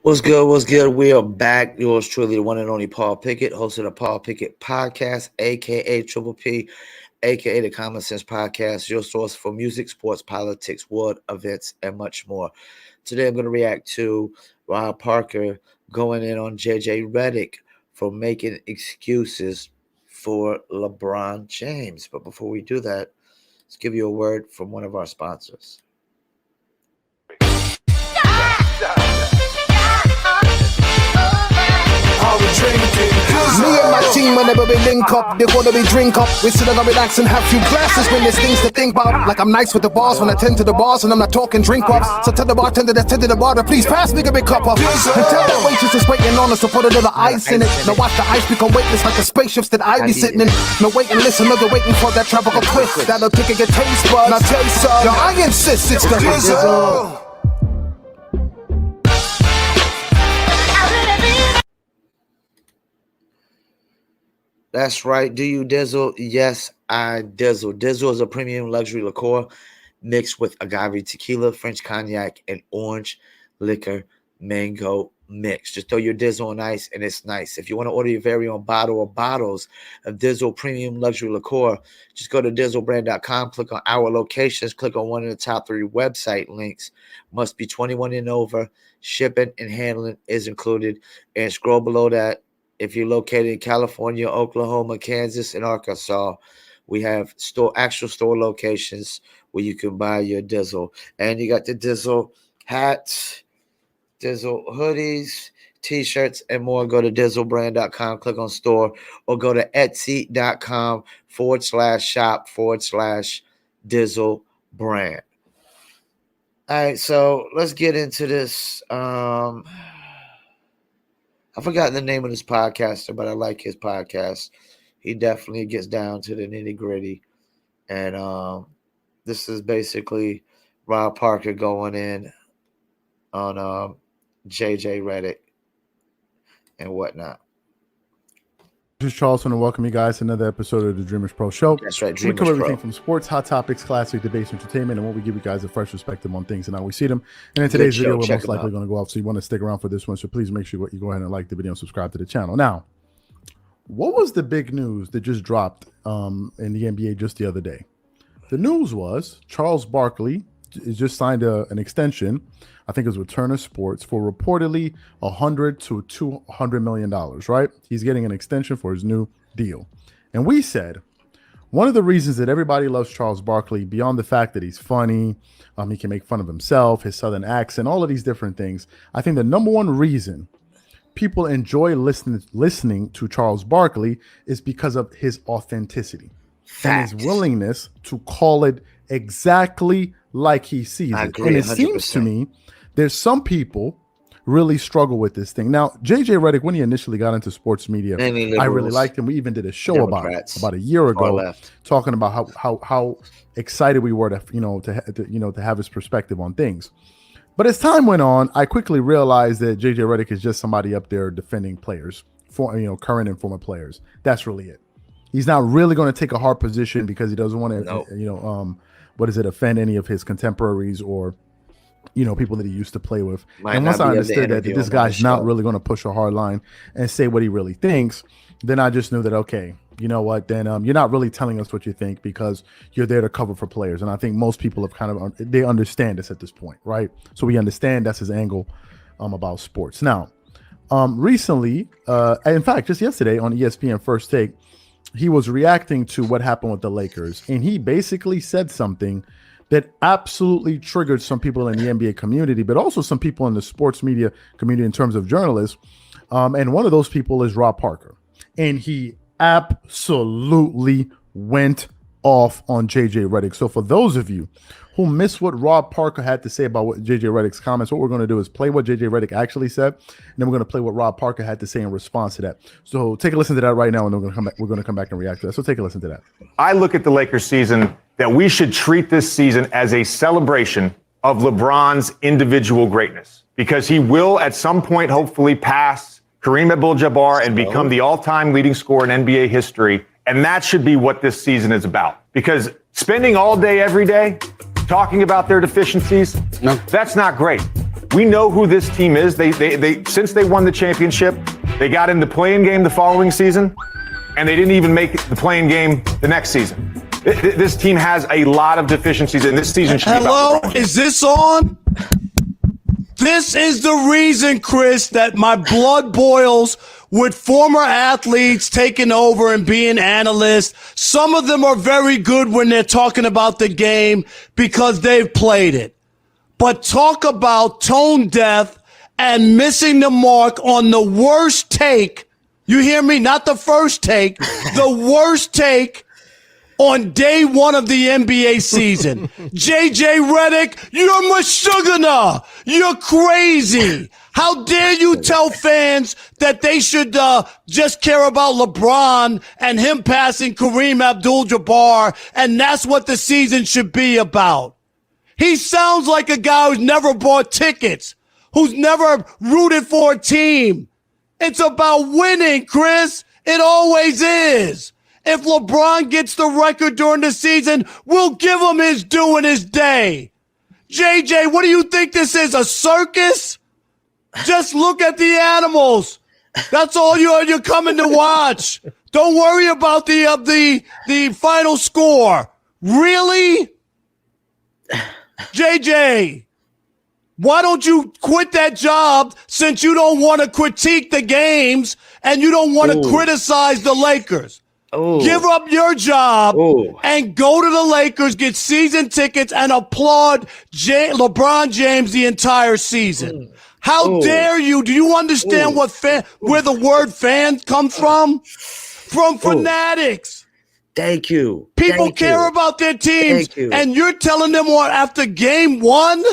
What's good? What's good? We are back. Yours truly, the one and only Paul Pickett, host of the Paul Pickett Podcast, aka Triple P, aka the Common Sense Podcast, your source for music, sports, politics, world events, and much more. Today, I'm going to react to Rob Parker going in on JJ Redick for making excuses for LeBron James. But before we do that, let's give you a word from one of our sponsors. Me and my team, whenever we link up, they're gonna be drink up. We sit down, relax and have few glasses when there's things to think about. Like I'm nice with the bars when I tend to the bars and I'm not talking drink ups. So tell the bartender that's tended the bar to please pass me a big cup up. And tell the waitress is waiting on us to put a little ice in it. Now watch the ice become weightless like the spaceships that I be sitting in. No wait and listen, they're waiting for that tropical twist that'll take your taste buds. Now taste some. Yo, I insist it's the drizzle. That's right. Do you dizzle? Yes, I dizzle. Dizzle is a premium luxury liqueur mixed with agave tequila, French cognac, and orange liquor mango mix. Just throw your dizzle on ice and it's nice. If you want to order your very own bottle or bottles of Dizzle premium luxury liqueur, just go to dizzlebrand.com, click on our locations, click on one of the top 3 website links. Must be 21 and over. Shipping and handling is included. And scroll below that. If you're located in California, Oklahoma, Kansas, and Arkansas, we have actual store locations where you can buy your Dizzle. And you got the Dizzle hats, Dizzle hoodies, T-shirts, and more. Go to dizzlebrand.com, click on store, or go to etsy.com/shop/Dizzle brand. All right, so let's get into this. I've forgotten the name of this podcaster, but I like his podcast. He definitely gets down to the nitty-gritty. And this is basically Rob Parker going in on JJ Redick and whatnot. This is Charleston, and welcome you guys to another episode of the Dreamers Pro Show. That's right, We Dreamers cover everything Pro. from sports, hot topics, classic debates, entertainment, and what we give you guys a fresh perspective on things and how we see them. And in today's video, we're most likely going to go off, so you want to stick around for this one. So please make sure you go ahead and like the video and subscribe to the channel. Now, what was the big news that just dropped in the NBA just the other day? The news was Charles Barkley just signed an extension. I think it was with Turner Sports for reportedly $100 to $200 million, right? He's getting an extension for his new deal. And we said one of the reasons that everybody loves Charles Barkley, beyond the fact that he's funny, he can make fun of himself, his southern accent, all of these different things. I think the number one reason people enjoy listening to Charles Barkley is because of his authenticity. Facts. And his willingness to call it exactly like he sees it. Agree, and it 100%. seems to me there's some people really struggle with this thing. Now, JJ Redick, when he initially got into sports media, I really liked him. We even did a show about a year ago, talking about how excited we were to have his perspective on things. But as time went on, I quickly realized that JJ Redick is just somebody up there defending players, current and former players. That's really it. He's not really going to take a hard position because he doesn't want to, offend any of his contemporaries or people that he used to play with. And once I understood that this guy's not really going to push a hard line and say what he really thinks, then I just knew that, okay, you know what, then you're not really telling us what you think because you're there to cover for players. And I think most people have they understand this at this point, right? So we understand that's his angle about sports. Now, recently, in fact, just yesterday on ESPN First Take, he was reacting to what happened with the Lakers. And he basically said something that absolutely triggered some people in the NBA community, but also some people in the sports media community in terms of journalists. And one of those people is Rob Parker. And he absolutely went off on JJ Redick. So for those of you who missed what Rob Parker had to say about what JJ Redick's comments, what we're going to do is play what JJ Redick actually said, and then we're going to play what Rob Parker had to say in response to that. So take a listen to that right now, and then we're going to come back and react to that. So take a listen to that. I look at the Lakers season that we should treat this season as a celebration of LeBron's individual greatness, because he will at some point hopefully pass Kareem Abdul-Jabbar and become the all-time leading scorer in NBA history. And that should be what this season is about, because spending all day, every day, talking about their deficiencies, that's not great. We know who this team is. They since they won the championship, they got in the play-in game the following season, and they didn't even make the play-in game the next season. This team has a lot of deficiencies, and this season should be Hello, is this on? This is the reason, Chris, that my blood boils with former athletes taking over and being analysts. Some of them are very good when they're talking about the game because they've played it. But talk about tone deaf and missing the mark on the worst take. You hear me? Not the first take, the worst take on day one of the NBA season. JJ Redick, you're mashugana. You're crazy. How dare you tell fans that they should just care about LeBron and him passing Kareem Abdul-Jabbar, and that's what the season should be about. He sounds like a guy who's never bought tickets, who's never rooted for a team. It's about winning, Chris. It always is. If LeBron gets the record during the season, we'll give him his due in his day. JJ, what do you think this is, a circus? Just look at the animals. That's all you're coming to watch. Don't worry about the final score. Really? JJ, why don't you quit that job since you don't want to critique the games and you don't want to criticize the Lakers? Give up your job and go to the Lakers, get season tickets, and applaud LeBron James the entire season. How dare you? Do you understand where the word fan comes from? From fanatics. Thank you. People care about their teams, and you're telling them what, after game one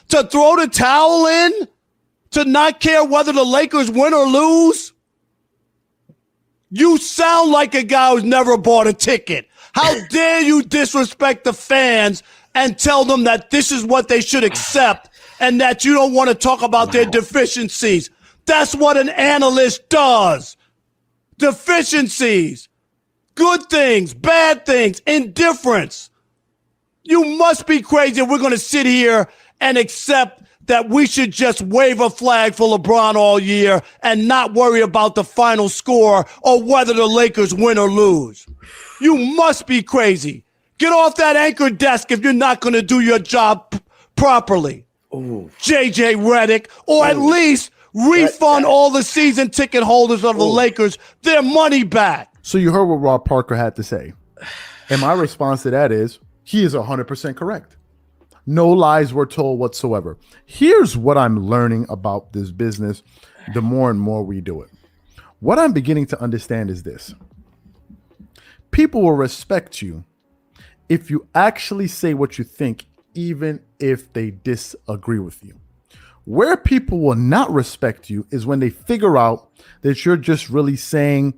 to throw the towel in, to not care whether the Lakers win or lose? You sound like a guy who's never bought a ticket. How dare you disrespect the fans and tell them that this is what they should accept and that you don't want to talk about their deficiencies. That's what an analyst does. Deficiencies. Good things, bad things, indifference. You must be crazy if we're going to sit here and accept that we should just wave a flag for LeBron all year and not worry about the final score or whether the Lakers win or lose. You must be crazy. Get off that anchor desk if you're not going to do your job properly. JJ Redick, or at least refund all the season ticket holders of the Lakers their money back. So you heard what Rob Parker had to say. And my response to that is, he is 100% correct. No lies were told whatsoever. Here's what I'm learning about this business the more and more we do it. What I'm beginning to understand is this. People will respect you if you actually say what you think, even if they disagree with you. Where people will not respect you is when they figure out that you're just really saying,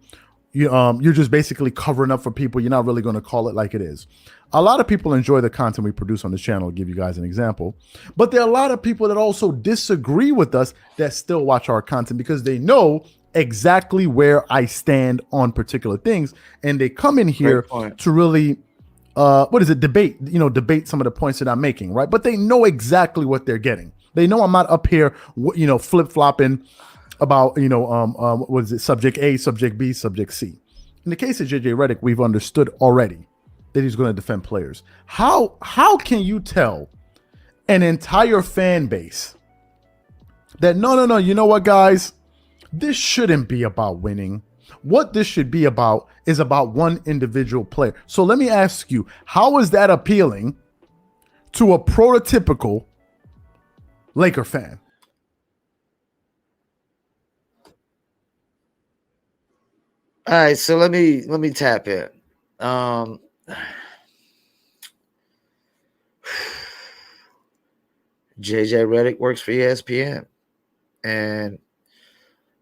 you're just basically covering up for people. You're not really going to call it like it is. A lot of people enjoy the content we produce on this channel. I'll give you guys an example. But there are a lot of people that also disagree with us that still watch our content because they know exactly where I stand on particular things. And they come in here to really, debate some of the points that I'm making, right? But they know exactly what they're getting. They know I'm not up here, flip-flopping about, subject A, subject B, subject C. In the case of JJ Redick, we've understood already that he's going to defend players. How can you tell an entire fan base that no, you know what, guys? This shouldn't be about winning. What this should be about is about one individual player. So let me ask you, how is that appealing to a prototypical Laker fan? All right, so let me tap it. JJ Redick works for ESPN, and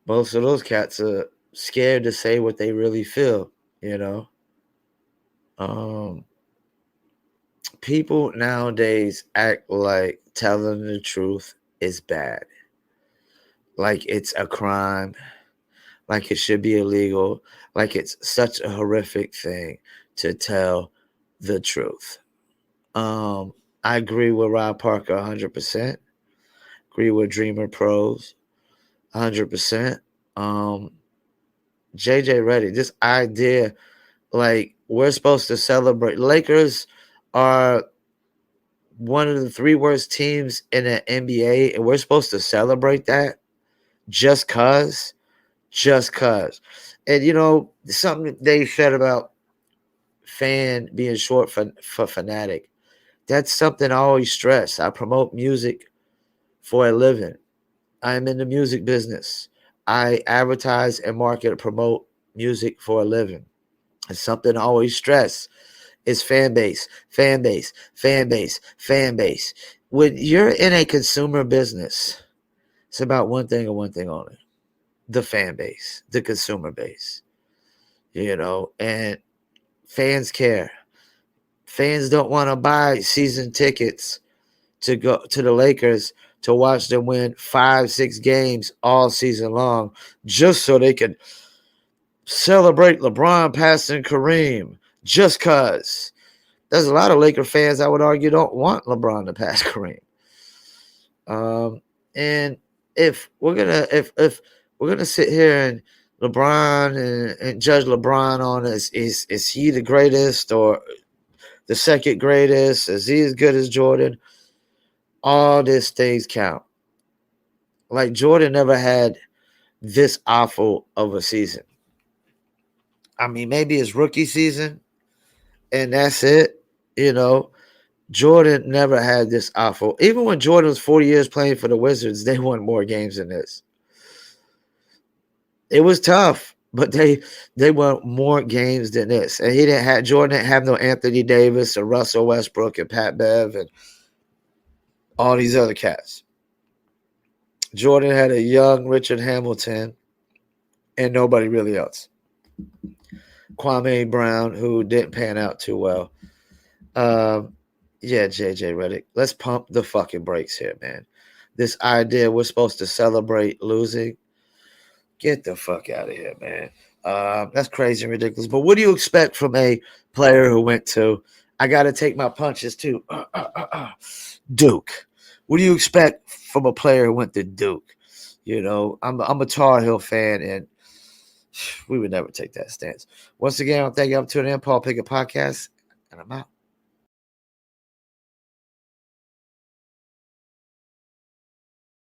most of those cats are scared to say what they really feel, People nowadays act like telling the truth is bad, like it's a crime, like it should be illegal, like it's such a horrific thing to tell the truth. I agree with Rob Parker 100%. agree with Dreamer Pros 100%. JJ Redick, this idea, like, we're supposed to celebrate. Lakers are one of the 3 worst teams in the NBA, and we're supposed to celebrate that just cause. And, you know, something they said about fan being short for fanatic. That's something I always stress. I promote music for a living. I'm in the music business. I advertise and market and promote music for a living. It's something I always stress. It's fan base. When you're in a consumer business, it's about one thing and one thing only: the fan base, the consumer base. You know, and fans care. Fans don't want to buy season tickets to go to the Lakers to watch them win 5-6 games all season long just so they can celebrate LeBron passing Kareem just cause. There's a lot of Laker fans, I would argue, don't want LeBron to pass Kareem. And if we're gonna sit here and LeBron and judge LeBron on is he the greatest or the second greatest? Is he as good as Jordan? All these things count. Like, Jordan never had this awful of a season. I mean, maybe his rookie season, and that's it. You know, Jordan never had this awful. Even when Jordan was 40 years playing for the Wizards, they won more games than this. It was tough, but they won more games than this. And Jordan didn't have no Anthony Davis or Russell Westbrook and Pat Bev and all these other cats. Jordan had a young Richard Hamilton and nobody really else. Kwame Brown, who didn't pan out too well. Yeah, JJ Redick, let's pump the fucking brakes here, man. This idea we're supposed to celebrate losing, get the fuck out of here, man. That's crazy and ridiculous. But what do you expect from a player who went to, I got to take my punches too, Duke? What do you expect from a player who went to Duke? You know, I'm a Tar Heel fan, and we would never take that stance. Once again, I'll thank you for tuning in. Paul Pickett Podcast, and I'm out.